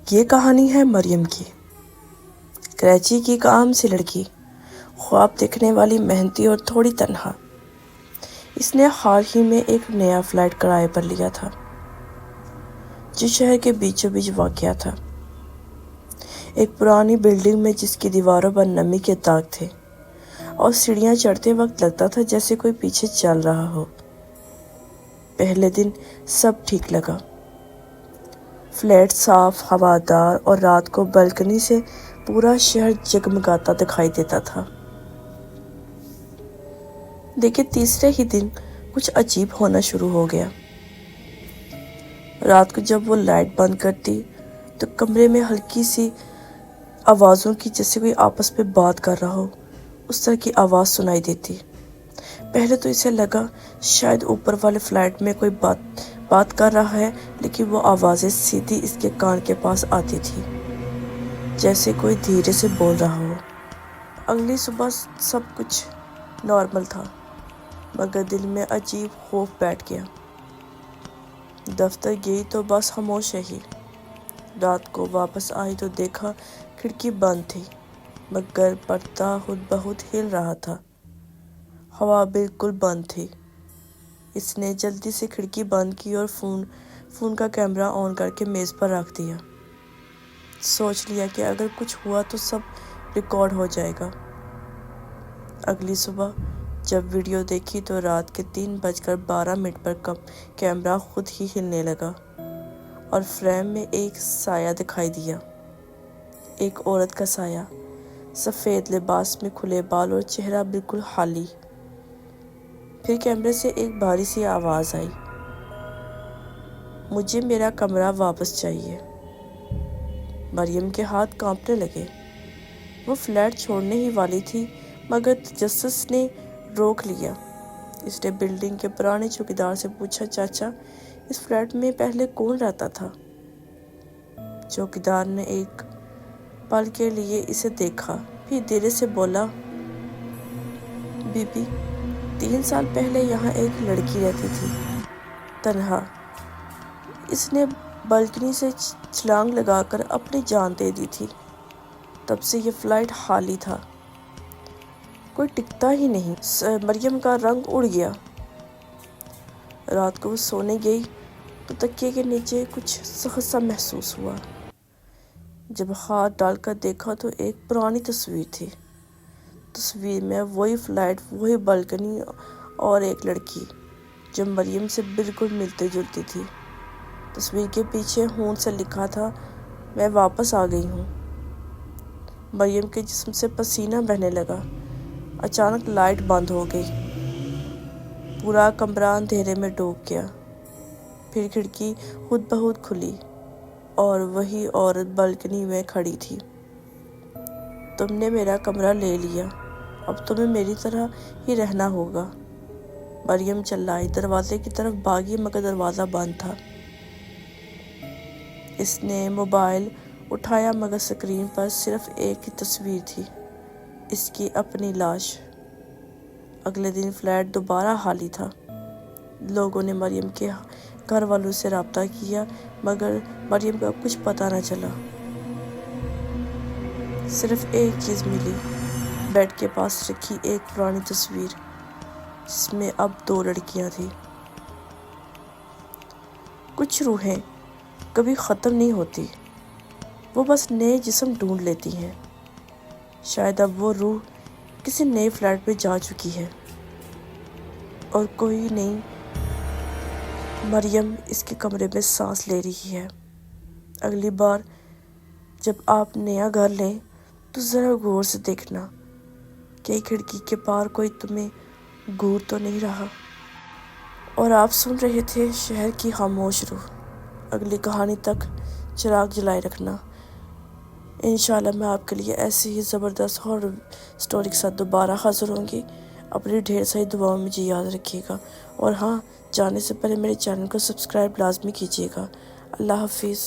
یہ کہانی ہے مریم کی، کراچی کی ایک عام سی لڑکی، خواب دیکھنے والی، محنتی اور تھوڑی تنہا۔ اس نے حال ہی میں ایک نیا فلیٹ کرائے پر لیا تھا جو شہر کے بیچوں بیچ واقع تھا، ایک پرانی بلڈنگ میں جس کی دیواروں پر نمی کے داغ تھے اور سیڑھیاں چڑھتے وقت لگتا تھا جیسے کوئی پیچھے چل رہا ہو۔ پہلے دن سب ٹھیک لگا، فلیٹ صاف، ہوادار اور رات کو بالکنی سے پورا شہر جگمگاتا دکھائی دیتا تھا۔ لیکن تیسرے ہی دن کچھ عجیب ہونا شروع ہو گیا۔ رات کو جب وہ لائٹ بند کرتی تو کمرے میں ہلکی سی آوازوں کی، جیسے کوئی آپس میں بات کر رہا ہو، اس طرح کی آواز سنائی دیتی۔ پہلے تو اسے لگا شاید اوپر والے فلیٹ میں کوئی بات کر رہا ہے، لیکن وہ آوازیں سیدھی اس کے کان کے پاس آتی تھی، جیسے کوئی دھیرے سے بول رہا ہو۔ اگلی صبح سب کچھ نارمل تھا، مگر دل میں عجیب خوف بیٹھ گیا۔ دفتر گئی تو بس خاموشی ہی۔ رات کو واپس آئی تو دیکھا کھڑکی بند تھی، مگر پردہ خود بخود ہل رہا تھا۔ ہوا بالکل بند تھی۔ اس نے جلدی سے کھڑکی بند کی اور فون کا کیمرہ آن کر کے میز پر رکھ دیا۔ سوچ لیا کہ اگر کچھ ہوا تو سب ریکارڈ ہو جائے گا۔ اگلی صبح جب ویڈیو دیکھی تو رات کے 3:12 پر کیمرہ خود ہی ہلنے لگا اور فریم میں ایک سایہ دکھائی دیا، ایک عورت کا سایہ، سفید لباس میں، کھلے بال اور چہرہ بالکل خالی۔ پھر کیمرے سے ایک بھاری سی آواز آئی، مجھے میرا کمرہ واپس چاہیے۔ مریم کے ہاتھ کانپنے لگے۔ وہ فلیٹ چھوڑنے ہی والی تھی، مگر تجسس نے روک لیا۔ اس نے بلڈنگ کے پرانے چوکیدار سے پوچھا، چاچا، اس فلیٹ میں پہلے کون رہتا تھا؟ چوکیدار نے ایک پل کے لیے اسے دیکھا، پھر دھیرے سے بولا، بی بی، 3 سال پہلے یہاں ایک لڑکی رہتی تھی، تنہا۔ اس نے بالکنی سے چھلانگ لگا کر اپنی جان دے دی تھی۔ تب سے یہ فلیٹ خالی تھا، کوئی ٹکتا ہی نہیں۔ مریم کا رنگ اڑ گیا۔ رات کو وہ سونے گئی تو تکیے کے نیچے کچھ سخت سا محسوس ہوا۔ جب ہاتھ ڈال کر دیکھا تو ایک پرانی تصویر تھی۔ تصویر میں وہی فلیٹ، وہی بالکنی اور ایک لڑکی جو مریم سے بالکل ملتی جلتی تھی۔ تصویر کے پیچھے ہون سے لکھا تھا، میں واپس آ گئی ہوں۔ مریم کے جسم سے پسینہ بہنے لگا۔ اچانک لائٹ بند ہو گئی، پورا کمرہ اندھیرے میں ڈوب گیا۔ پھر کھڑکی خود بخود کھلی اور وہی عورت بالکنی میں کھڑی تھی۔ تم نے میرا کمرہ لے لیا، اب تمہیں میری طرح ہی رہنا ہوگا، مریم چلائی۔ دروازے کی طرف بھاگی، مگر دروازہ بند تھا۔ اس نے موبائل اٹھایا، مگر سکرین پر صرف ایک ہی تصویر تھی، اس کی اپنی لاش۔ اگلے دن فلیٹ دوبارہ خالی تھا۔ لوگوں نے مریم کے گھر والوں سے رابطہ کیا، مگر مریم کا کچھ پتہ نہ چلا۔ صرف ایک چیز ملی، بیڈ کے پاس رکھی ایک پرانی تصویر، جس میں اب 2 لڑکیاں تھیں۔ کچھ روحیں کبھی ختم نہیں ہوتی، وہ بس نئے جسم ڈھونڈ لیتی ہیں۔ شاید اب وہ روح کسی نئے فلیٹ میں جا چکی ہے اور کوئی نئی مریم اس کے کمرے میں سانس لے رہی ہے۔ اگلی بار جب آپ نیا گھر لیں تو ذرا غور سے دیکھنا کہ کھڑکی کے پار کوئی تمہیں گور تو نہیں رہا۔ اور آپ سن رہے تھے شہر کی خاموش روح۔ اگلی کہانی تک چراغ جلائے رکھنا۔ انشاءاللہ میں آپ کے لیے ایسی ہی زبردست ہارر سٹوری کے ساتھ دوبارہ حاضر ہوں گی۔ اپنی ڈھیر ساری دعاؤں مجھے یاد رکھیے گا، اور ہاں، جانے سے پہلے میرے چینل کو سبسکرائب لازمی کیجیے گا۔ اللہ حافظ۔